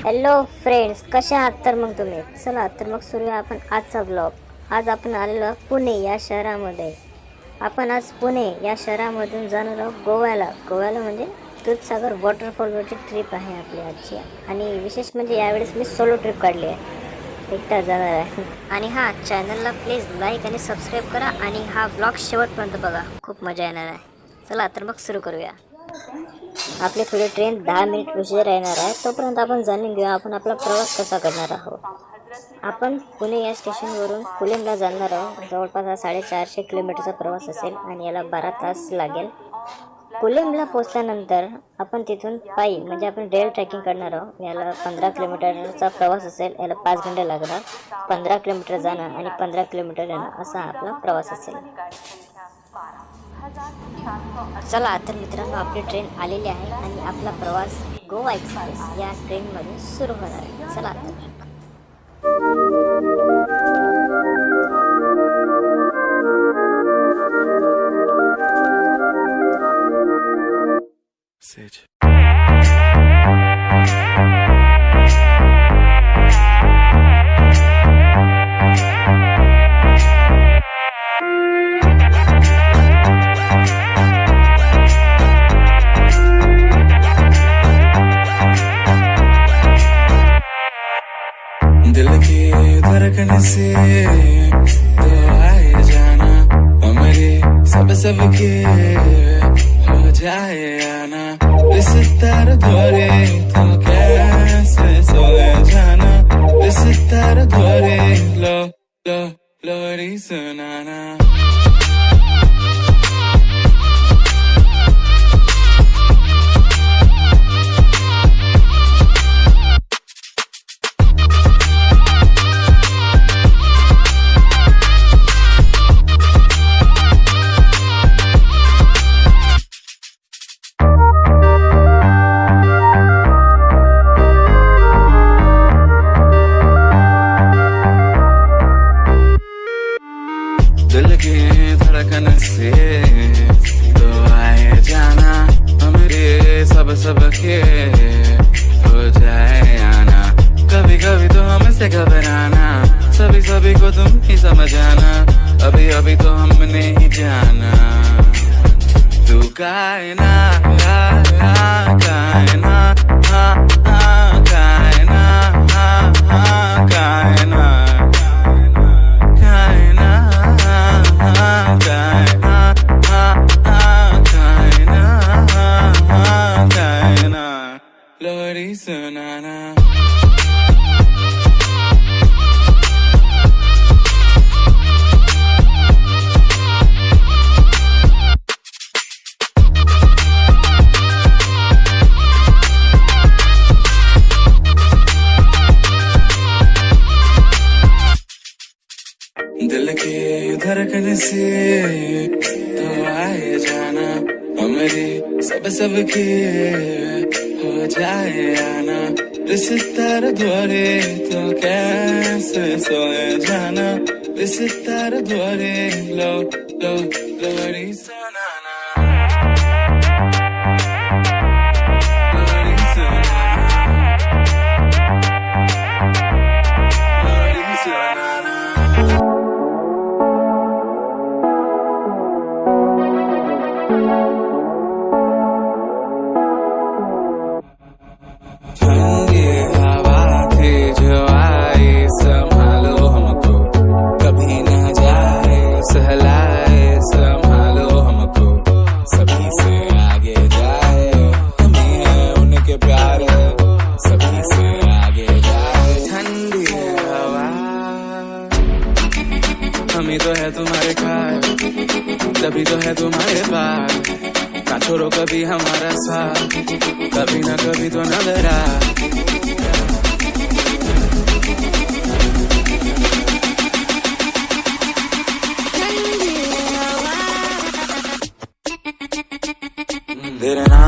Hello friends, कशा आहात? तर मग तुम्ही चला तर मग सुरूया आपण आजचा ब्लॉग. आज आपण आलेलो पुणे या शहरामध्ये. आपण आज पुणे या शहरामधून जाणार आहोत गोव्याला म्हणजे दूधसागर वॉटरफॉलवरची ट्रिप आहे आपली आजची. आणि विशेष म्हणजे यावेळेस मी सोलो ट्रिप काढली आहे, एकटा जाणार आहे. आणि हा चॅनलला प्लीज लाईक आणि सबस्क्राईब करा आणि हा ब्लॉग शेवटपर्यंत बघा, खूप मजा येणार आहे. चला तर मग सुरू करूया. आपली पुढे ट्रेन 10 मिनिट उशीर येणार आहे, तोपर्यंत आपण जाणून घेऊया आपण आपला प्रवास कसा करणार आहोत. आपण पुणे या स्टेशनवरून कुलेमला जाणार आहोत. जवळपास हा 450 किलोमीटरचा प्रवास असेल आणि याला 12 तास लागेल. कुलेमला पोचल्यानंतर आपण तिथून पायी म्हणजे आपण रेल ट्रॅकिंग करणार आहोत. याला 15 किलोमीटरचा प्रवास असेल, याला 5 घंटे लागणार. 15 किलोमीटर जाणं आणि 15 किलोमीटर येणं असा आपला प्रवास असेल. चला तर मित्रांनो, आपली ट्रेन आलेली आहे आणि आपला प्रवास गोवा एक्सप्रेस या ट्रेनमधून सुरू होणार आहे. चला तर. दिल की धड़कन से तो आए जाना, हमारे सब के हो जाए आना. इस तार द्वारे तो कैसे सोए जाना, इस तार द्वारे लो लो लोरी सुनाना. दिल की धड़कन से तो आए जाना, हमारे सब के हो जाए आना. कभी कभी तो हमसे घबराना, सभी को तुम ही समझाना. अभी तो हमने ही जाना. तू कायना कायना कायना कायना कायना लोरी सुनाना. दिल के धड़कन से तो आए जाना, हमारे सब के हो जाए आना. इस तार द्वारे तो कैसे सोए जाना, इस तार द्वारे लो लो लोरी सुनाना. लोरी सुनाना, लोरी सुनाना. ठंडी हवा थी जो आई, संभालो हमको, कभी न जाए सहलाए. संभालो हमको, सभी से आगे जाए. हम ही हैं उनके प्यार, सभी से आगे जाए. ठंडी हवा हम ही तो है तुम्हारे खास, तभी तो है तुम्हारे पास. ना छोड़ो कभी हमारा साथ, कभी ना कभी तो नजर आ. तेरे नाम